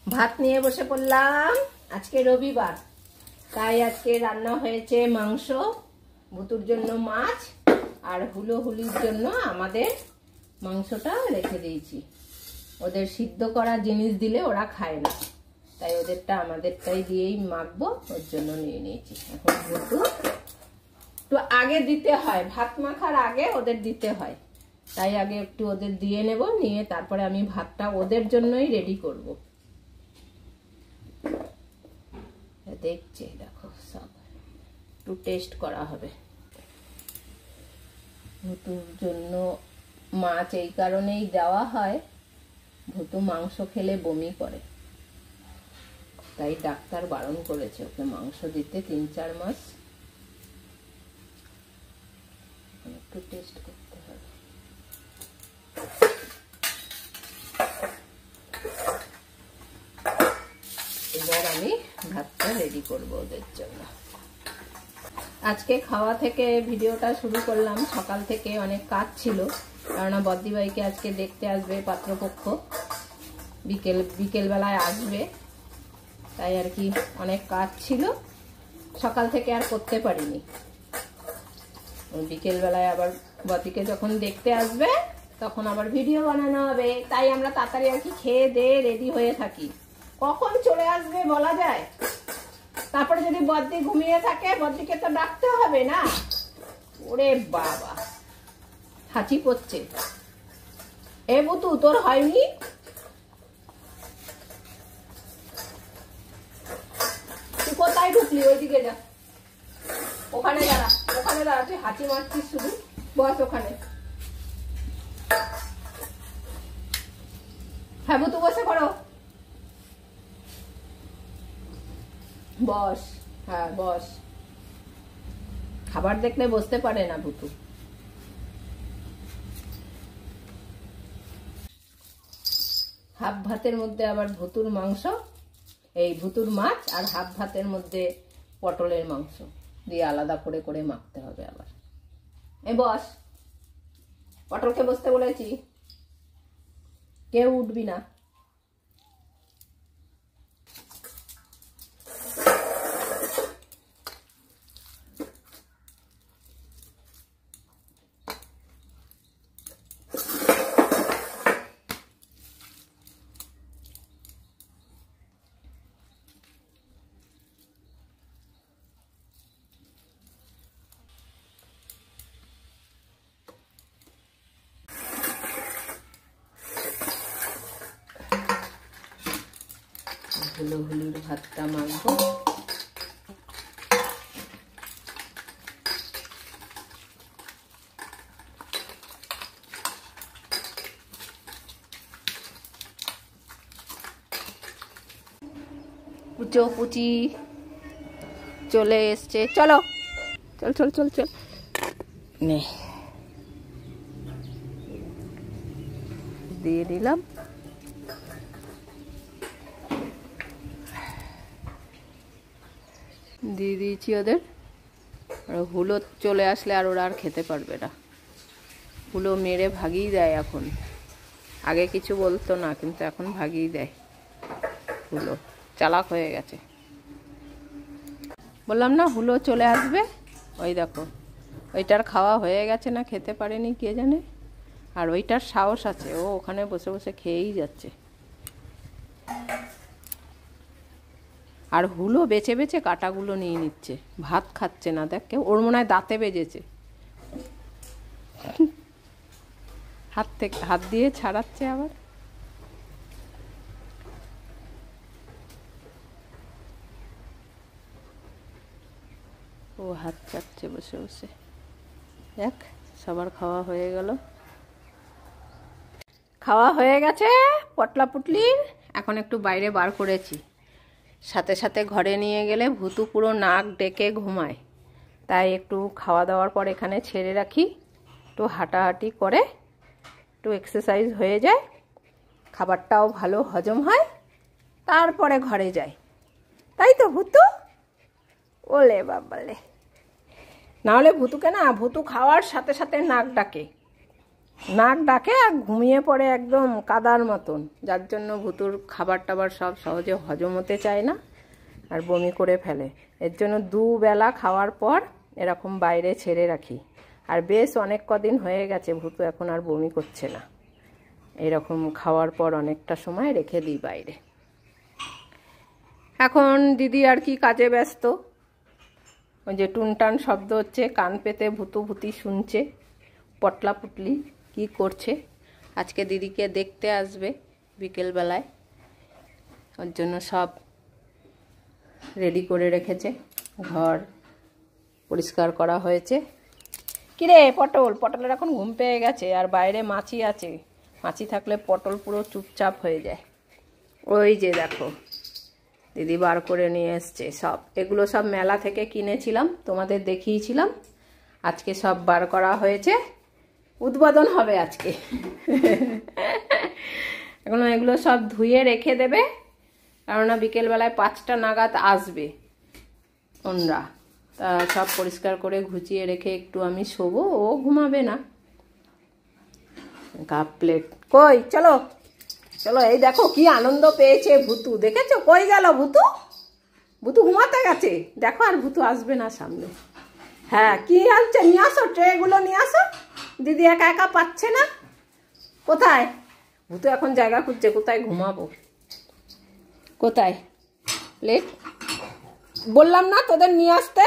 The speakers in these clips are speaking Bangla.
ভাত নিয়ে বসে পড়লাম। আজকে রবিবার, তাই আজকে রান্না হয়েছে মাংস, ভুতুর জন্য মাছ, আর হুলির জন্য আমাদের মাংসটা রেখে দিয়েছি। ওদের সিদ্ধ করা জিনিস দিলে ওরা খায় না, তাই ওদেরটা আমাদেরটাই দিয়েই মাখবো, ওর জন্য নিয়ে নিয়েছি। এখন ভুতু একটু আগে দিতে হয়, ভাত মাখার আগে ওদের দিতে হয়, তাই আগে একটু ওদের দিয়ে নেব, নিয়ে তারপরে আমি ভাতটা ওদের জন্যই রেডি করব। দেখছে, দেখো সব একটু টেস্ট করা হবে। ভুতুর জন্য মাছ এই কারণেই দেওয়া হয়, ভুতু মাংস খেলে বমি করে, তাই ডাক্তার বারণ করেছে ওকে মাংস দিতে 3-4 মাস। একটু টেস্ট করতে হবে। এবার আমি ভাতটা রেডি করব ওদের জন্য। আজকে খাওয়া থেকে ভিডিওটা শুরু করলাম। সকাল থেকে অনেক কাজ ছিল, কারণ বদ্দিভাইকে আজকে দেখতে আসবে পাত্রপক্ষ, বিকেলবেলায় আসবে, তাই আর কি অনেক কাজ ছিল, সকাল থেকে আর করতে পারিনি। বিকেলবেলায় আবার বদ্দিকে যখন দেখতে আসবে তখন আবার ভিডিও বানানো হবে, তাই আমরা তাড়াতাড়ি আর কি খেয়ে দিয়ে রেডি হয়ে থাকি। কখন চলে আসবে বলা যায়, তারপরে যদি বদ্দি ঘুমিয়ে থাকে বদ্দিকে তো ডাকতে হবে না। ওরে বাবা, হাঁচি পড়ছে। এ বুতু, তোর হয়নি? তুই কোথায় ঢুকলি? ওইদিকে যা, ওখানে দাঁড়া, ওখানে দাঁড়া, তুই হাঁচি মারছিস শুধু, বস ওখানে। হ্যাঁ বুতু, বসে পড়ো, বস। হ্যাঁ বস। খাবার দেখলে বসতে পারে না ভুতু। হাফ ভাতের মধ্যে আবার ভুতুর মাংস, এই ভুতুর মাছ, আর হাফ ভাতের মধ্যে পটলের মাংস দিয়ে আলাদা করে করে মাখতে হবে আবার। এই বস, পটলকে বসতে বলেছি, কেউ উঠবি না। হুলির ভাতটা মাখবো। পুচো পুচি চলে এসছে, চলো চল চল চল চল। নে দিয়ে দিলাম। দিয়ে দিয়েছি ওদের। আর হুলো চলে আসলে আর ওরা আর খেতে পারবে না। হুলো মেরে ভাগিয়ে দেয় এখন, আগে কিছু বলতো না, কিন্তু এখন ভাগিয়ে দেয়। হুলো চালাক হয়ে গেছে। বললাম না হুলো চলে আসবে। ওই দেখো, ওইটার খাওয়া হয়ে গেছে না খেতে পারেনি কে জানে, আর ওইটার সাহস আছে, ও ওখানে বসে বসে খেয়েই যাচ্ছে। আর হুলো বেছে বেছে কাটাগুলো নিয়ে নিচ্ছে, ভাত খাচ্ছে না। দেখ, ওর মনে হয় দাঁতে বেজেছে, হাত দিয়ে ছাড়াচ্ছে আবার। ও হাত চাটছে বসে বসে। দেখ, সবার খাওয়া হয়ে গেল। খাওয়া হয়ে গেছে পটলা পুটলির। এখন একটু বাইরে বার করেছি, সাথে সাথে ঘরে নিয়ে গেলে ভুতু পুরো নাক ডেকে ঘুমায়, তাই একটু খাওয়া দাওয়ার পর এখানে ছেড়ে রাখি, একটু হাঁটাহাঁটি করে, একটু এক্সারসাইজ হয়ে যায়, খাবারটাও ভালো হজম হয়, তারপরে ঘরে যাই। তাই তো ভুতু? ওলে বাবালে, নাহলে ভুতুকে না, ভুতু খাওয়ার সাথে সাথে নাক ডাকে, নাক ডাকে আর ঘুমিয়ে পড়ে একদম কাদার মতন, যার জন্য ভুতুর খাবার টাবার সব সহজে হজম হতে চায় না আর বমি করে ফেলে। এর জন্য দুবেলা খাওয়ার পর এরকম বাইরে ছেড়ে রাখি। আর বেশ অনেক কদিন হয়ে গেছে ভুতু এখন আর বমি করছে না, এরকম খাওয়ার পর অনেকটা সময় রেখে দিই বাইরে। এখন দিদি আর কি কাজে ব্যস্ত, ওই যে টুনটান শব্দ হচ্ছে, কান পেতে ভুতু ভুতি শুনছে, পটলা পুটলি কি করছে। আজকে দিদিকে দেখতে আসবে বিকেলবেলায়, ওর জন্য সব রেডি করে রেখেছে, ঘর পরিষ্কার করা হয়েছে। কিরে পটল, পটলের এখন ঘুম পেয়ে গেছে আর বাইরে মাছি আছে, মাছি থাকলে পটল পুরো চুপচাপ হয়ে যায়। ওই যে দেখো দিদি বার করে নিয়ে এসছে সব, এগুলো সব মেলা থেকে কিনেছিলাম, তোমাদের দেখিয়েছিলাম, আজকে সব বার করা হয়েছে, উদ্বোধন হবে আজকে। এখন এগুলো সব ধুয়ে রেখে দেবে, কেননা বিকেলবেলায় 5টা নাগাদ আসবে ওনরা, তা সব পরিষ্কার করে গুছিয়ে রেখে একটু আমি শোবো, ও ঘুমাবে না। কাপ প্লেট কই, চলো চলো, এই দেখো কি আনন্দ পেয়েছে ভুতু, দেখেছো? কই গেল ভুতু? ভুতু ঘুমাতে গেছে দেখো, আর ভুতু আসবে না সামনে। হ্যাঁ কি আনছে, নিয়ে আসো, ট্রেগুলো নিয়ে আসো, দিদি একা একা পাচ্ছে না। কোথায় ভুতু এখন জায়গা খুঁজছে, কোথায় ঘুমাবো, কোথায় প্লেট? বললাম না তোদের নিয়ে আসতে?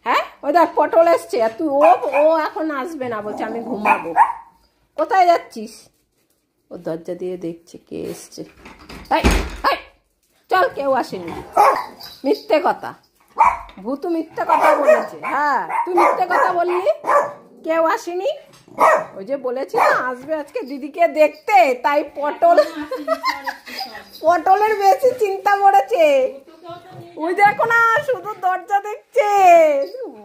হ্যাঁ ওই দেখ পটল এসছে, আর তুই ও এখন আসবে না, বলছে আমি ঘুমাবো। কোথায় যাচ্ছিস? ও দরজা দিয়ে দেখছে কে এসছে। চল, কেউ আসেনি, মিথ্যে কথা, ভুতু মিথ্যে কথা বলেছে। হ্যাঁ তুই মিথ্যে কথা বললি, কেউ আসেনি। ওই যে বলেছি না আসবে আজকে দিদিকে দেখতে, তাই পটলের বেশি চিন্তা করেছে। ওই দেখো না শুধু দরজা দেখছে,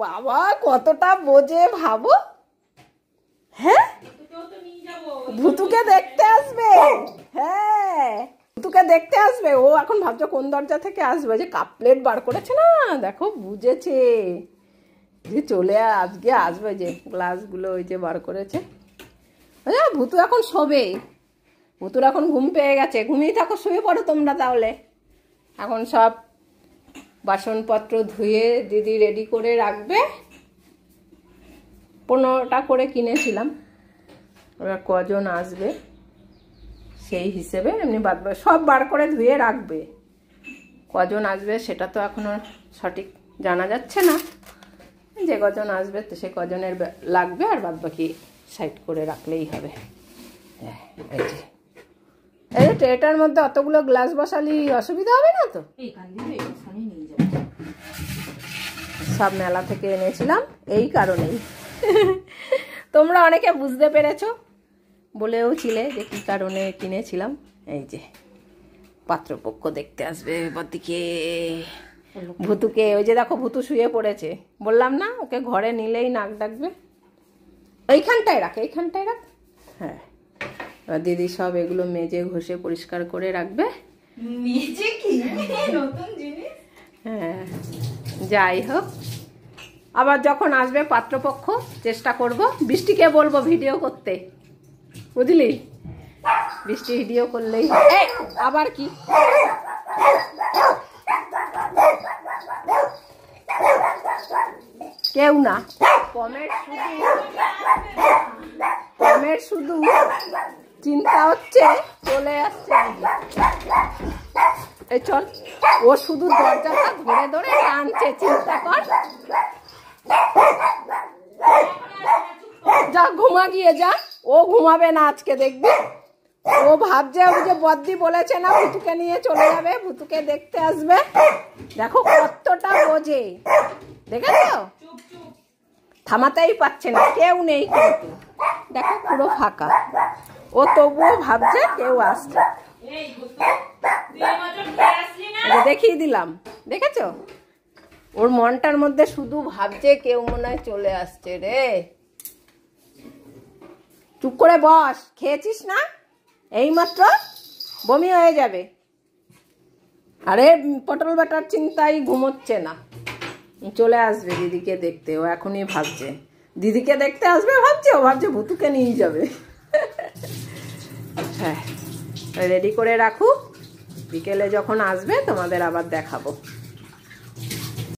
বাবা কতটা বোঝে ভাবো। হ্যাঁ ভুতুকে দেখতে আসবে, হ্যাঁ ভুতুকে দেখতে আসবে, ও এখন ভাবছো কোন দরজা থেকে আসবে, যে কাপ প্লেট বার করেছে না, দেখো বুঝেছে যে চলে আজকে আসবে, যে গ্লাসগুলো ওই যে বার করেছে। ভুতু এখন শোবে, ভুতুর এখন ঘুম পেয়ে গেছে, ঘুমিয়ে থাকো, শুয়ে পড়ো তোমরা তাহলে। এখন সব বাসনপত্র ধুয়ে দিদি রেডি করে রাখবে, 15টা করে কিনেছিলাম, ওরা কজন আসবে সেই হিসেবে এমনি সব বার করে ধুয়ে রাখবে। কজন আসবে সেটা তো এখনো সঠিক জানা যাচ্ছে না, যে কজন আসবে তো সে কজনের লাগবে, আর বাদ বাকি সাইড করে রাখলেই হবে। এই যে এই ট্রেটার মধ্যে অতগুলো গ্লাস বসালি অসুবিধা হবে না তো? সব মেলা থেকে এনেছিলাম এই কারণেই। তোমরা অনেকে বুঝতে পেরেছো, বলেও ছিলে যে কি কারণে কিনেছিলাম। এই যে পাত্রপক্ষ দেখতে আসবে বদিকে ভুতুকে, ওই যে দেখো ভুতু শুয়ে পড়েছে, বললাম না ওকে ঘরে নিলেই নাক ডাকবে। এইখানটায় রাখ, এইখানটায় রাখ। হ্যাঁ দিদি সব এগুলো মেজে ঘষে পরিষ্কার করে রাখবে। হ্যাঁ যাই হোক, আবার যখন আসবে পাত্রপক্ষ চেষ্টা করব, বৃষ্টিকে বলবো ভিডিও করতে, বুঝলি? বৃষ্টি ভিডিও করলেই আবার কি কেউ না, কমের শুধু চিন্তা হচ্ছে, চলে আসছে। এই চল, ও শুধু দরজাটা ধরে ধরে টানছে, চিন্তা কর। যা ঘুমা গিয়ে যা, ও ঘুমাবে না আজকে, দেখবি ও ভাবছে ওই যে বদ্দি বলেছে না ভুতুকে নিয়ে চলে যাবে, ভুতুকে দেখতে আসবে। দেখো কতটা বোঝে, দেখেছো? থামাতেই পারছে না, কেউ নেই কিন্তু, দেখো পুরো ফাঁকা, ও তবুও ভাবছে কেউ আসছে। দেখিয়ে দিলাম, দেখেছো? ওর মনটার মধ্যে শুধু ভাবছে কেউ মনে হয় চলে আসছে রে। চুপ করে বস, খেয়েছিস না? এইমাত্র বমি হয়ে যাবে। আরে পটল বাটার চিন্তায় ঘুমোচ্ছে না, চলে আসবে দিদিকে দেখতে, ও এখনই ভাবছে দিদিকে দেখতে আসবে, ভাবছে ও ভাবছে ভুতুকে নিয়ে যাবে। হ্যাঁ রেডি করে রাখো, বিকেলে যখন আসবে তোমাদের আবার দেখাবো।